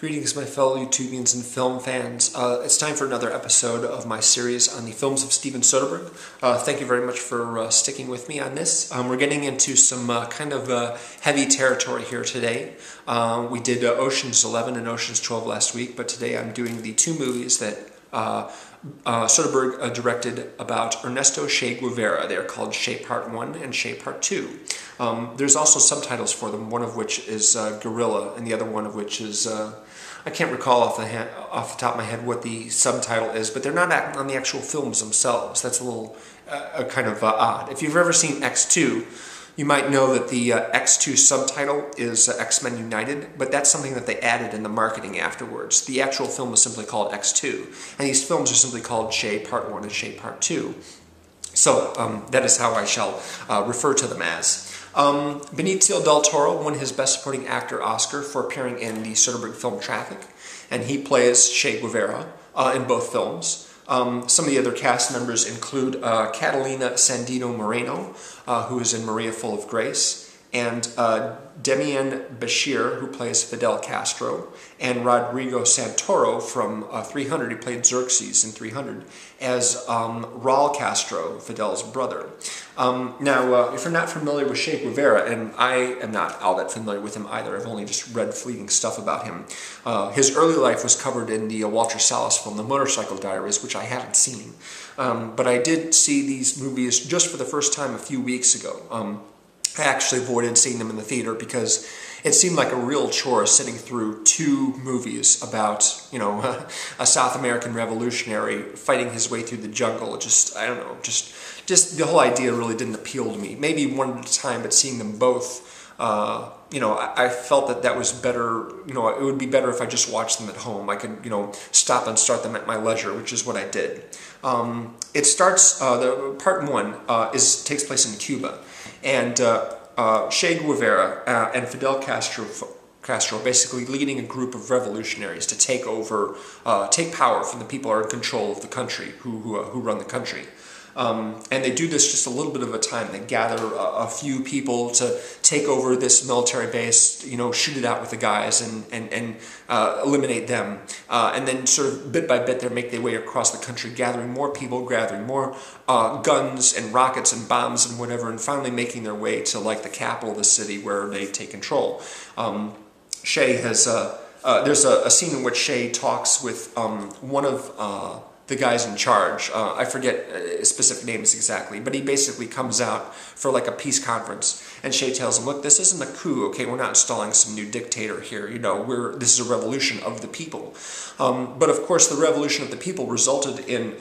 Greetings, my fellow YouTubians and film fans. It's time for another episode of my series on the films of Steven Soderbergh. Thank you very much for sticking with me on this. We're getting into some kind of heavy territory here today. We did Ocean's 11 and Ocean's 12 last week, but today I'm doing the two movies that Soderbergh directed about Ernesto Che Guevara. They are called Che Part 1 and Che Part 2. There's also subtitles for them, one of which is Guerrilla, and the other one of which is, I can't recall off the top of my head what the subtitle is, but they're not on the actual films themselves. That's a little kind of odd. If you've ever seen X2, you might know that the X2 subtitle is X-Men United, but that's something that they added in the marketing afterwards. The actual film is simply called X2, and these films are simply called Che Part 1 and Che Part 2. So that is how I shall refer to them as. Benicio Del Toro won his Best Supporting Actor Oscar for appearing in the Soderbergh film Traffic, and he plays Che Guevara in both films. Some of the other cast members include Catalina Sandino Moreno, who is in Maria Full of Grace, and Demian Bechir, who plays Fidel Castro, and Rodrigo Santoro from 300, he played Xerxes in 300, as Raul Castro, Fidel's brother. Now, if you're not familiar with Che Guevara, and I am not all that familiar with him either, I've only just read fleeting stuff about him. His early life was covered in the Walter Salles film, The Motorcycle Diaries, which I haven't seen. But I did see these movies just for the first time a few weeks ago. I actually avoided seeing them in the theater because it seemed like a real chore sitting through two movies about, you know, a South American revolutionary fighting his way through the jungle. Just, I don't know, just the whole idea really didn't appeal to me. Maybe one at a time, but seeing them both, you know, I felt that that was better, you know, it would be better if I just watched them at home. I could, you know, stop and start them at my leisure, which is what I did. It starts, the part one takes place in Cuba. And Che Guevara and Fidel Castro basically leading a group of revolutionaries to take over, take power from the people who are in control of the country, who run the country. And they do this just a little bit of a time. They gather a few people to take over this military base, you know, shoot it out with the guys and eliminate them. And then sort of bit by bit they make their way across the country, gathering more people, gathering more guns and rockets and bombs and whatever, and finally making their way to like the capital of the city where they take control. Che has, there's a scene in which Che talks with one of the guys in charge. I forget specific names exactly, but he basically comes out for like a peace conference, and Che tells him, look, this isn't a coup, okay? We're not installing some new dictator here, you know, this is a revolution of the people. But of course, the revolution of the people resulted in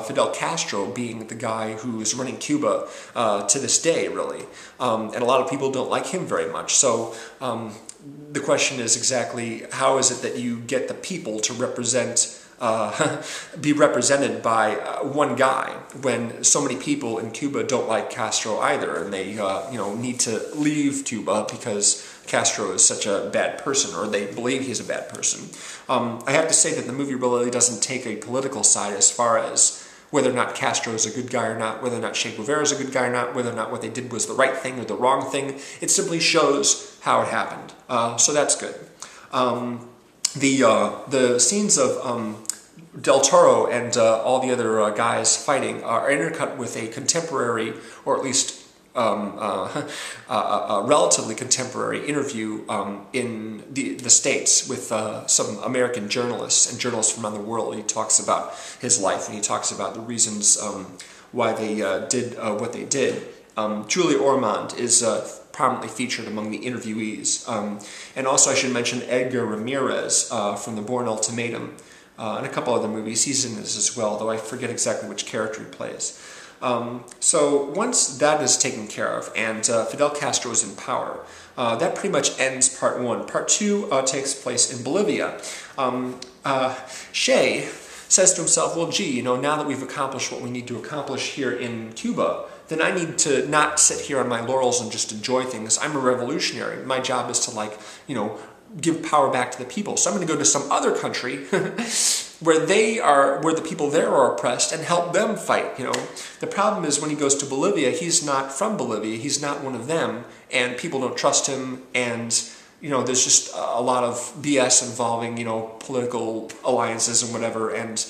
Fidel Castro being the guy who is running Cuba to this day, really. And a lot of people don't like him very much. So the question is exactly, how is it that you get the people to represent be represented by one guy when so many people in Cuba don't like Castro either, and they you know, need to leave Cuba because Castro is such a bad person, or they believe he's a bad person. I have to say that the movie really doesn't take a political side as far as whether or not Castro is a good guy or not, whether or not Che Guevara is a good guy or not, whether or not what they did was the right thing or the wrong thing. It simply shows how it happened. So that's good. The scenes of Del Toro and all the other guys fighting are intercut with a contemporary, or at least a relatively contemporary interview in the States with some American journalists and journalists from around the world. He talks about his life, and he talks about the reasons why they did what they did. Julie Ormond is prominently featured among the interviewees. And also I should mention Edgar Ramirez from The Bourne Ultimatum, and a couple other movies. He's in this as well, though I forget exactly which character he plays. So once that is taken care of and Fidel Castro is in power, that pretty much ends part one. Part two takes place in Bolivia. Che says to himself, well, gee, you know, now that we've accomplished what we need to accomplish here in Cuba, then I need to not sit here on my laurels and just enjoy things. I'm a revolutionary. My job is to, like, you know, give power back to the people. So I'm going to go to some other country where the people there are oppressed and help them fight, you know. The problem is when he goes to Bolivia, he's not from Bolivia, he's not one of them, and people don't trust him, and there's just a lot of BS involving, political alliances and whatever, and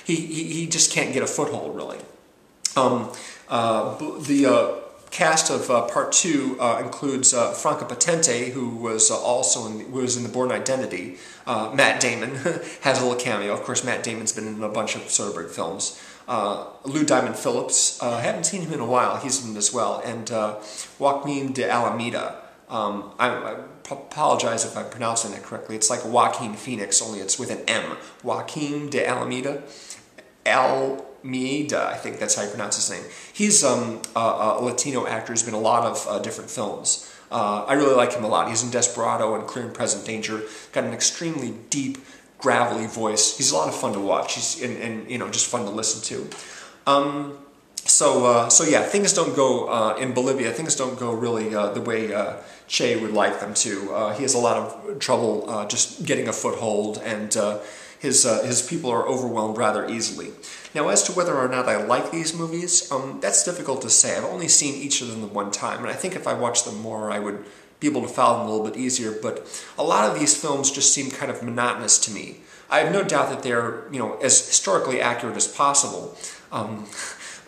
he just can't get a foothold, really. The cast of Part 2 includes Franka Potente, who was also in The Bourne Identity. Matt Damon has a little cameo. Of course, Matt Damon's been in a bunch of Soderbergh films. Lou Diamond Phillips, haven't seen him in a while, he's in it as well. And Joaquim de Almeida. I apologize if I'm pronouncing it correctly. It's like Joaquin Phoenix, only it's with an M. Joaquim de Almeida. Almeida, I think that's how you pronounce his name. He's a Latino actor who's been in a lot of different films. I really like him a lot. He's in Desperado and Clear and Present Danger. Got an extremely deep, gravelly voice. He's a lot of fun to watch. He's just fun to listen to. So yeah, things don't go in Bolivia. Things don't go really the way Che would like them to. He has a lot of trouble just getting a foothold, and his people are overwhelmed rather easily. Now, as to whether or not I like these movies, that's difficult to say. I've only seen each of them the one time, and I think if I watched them more, I would be able to follow them a little bit easier. But a lot of these films just seem kind of monotonous to me. I have no doubt that they're as historically accurate as possible.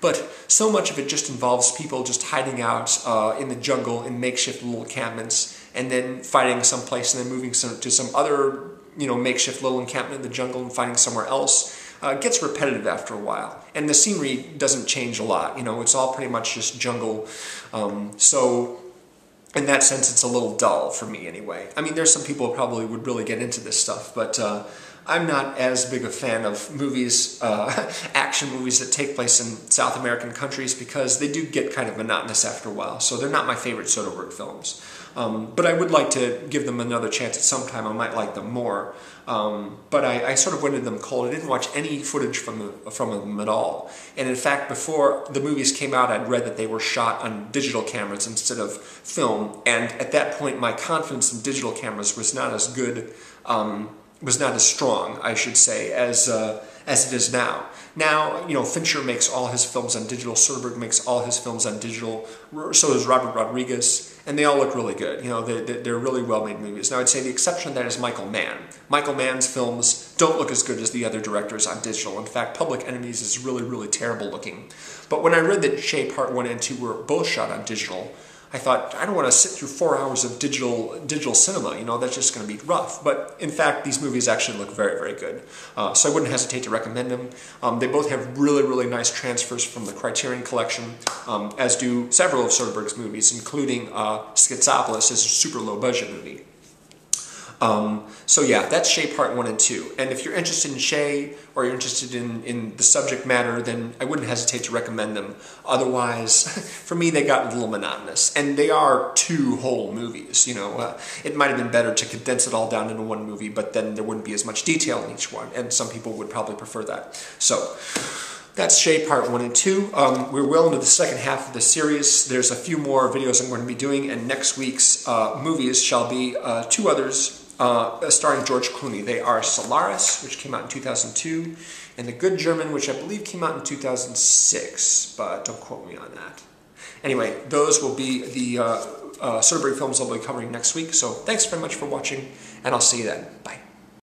But so much of it just involves people just hiding out in the jungle in makeshift little encampments, and then fighting someplace, and then moving to some other makeshift little encampment in the jungle and finding somewhere else. It gets repetitive after a while, and the scenery doesn't change a lot. It's all pretty much just jungle. So in that sense, it's a little dull for me anyway. I mean, there's some people who probably would really get into this stuff, but I'm not as big a fan of movies, action movies that take place in South American countries, because they do get kind of monotonous after a while. So they're not my favorite Soderbergh films. But I would like to give them another chance at some time. I might like them more. But I sort of went into them cold. I didn't watch any footage from them at all. And in fact, before the movies came out, I'd read that they were shot on digital cameras instead of film. And at that point, my confidence in digital cameras was not as good, was not as strong, I should say, as it is now. Now, Fincher makes all his films on digital, Soderbergh makes all his films on digital, so does Robert Rodriguez, and they all look really good. They're really well-made movies. Now, I'd say the exception to that is Michael Mann. Michael Mann's films don't look as good as the other directors on digital. In fact, Public Enemies is really, really terrible looking. But when I read that Che Part 1 and 2 were both shot on digital, I thought, I don't want to sit through 4 hours of digital cinema, that's just going to be rough. But in fact, these movies actually look very, very good. So I wouldn't hesitate to recommend them. They both have really, really nice transfers from the Criterion Collection, as do several of Soderbergh's movies, including Schizopolis, is a super low-budget movie. So yeah, that's Che Part 1 and 2. And if you're interested in Che, or you're interested in the subject matter, then I wouldn't hesitate to recommend them. Otherwise, for me, they got a little monotonous. And they are 2 whole movies, It might have been better to condense it all down into one movie, but then there wouldn't be as much detail in each one. And some people would probably prefer that. So that's Che Part 1 and 2. We're well into the second half of the series. There's a few more videos I'm going to be doing, and next week's movies shall be 2 others starring George Clooney. They are Solaris, which came out in 2002, and The Good German, which I believe came out in 2006, but don't quote me on that. Anyway, those will be the Soderbergh films I'll be covering next week, so thanks very much for watching, and I'll see you then. Bye.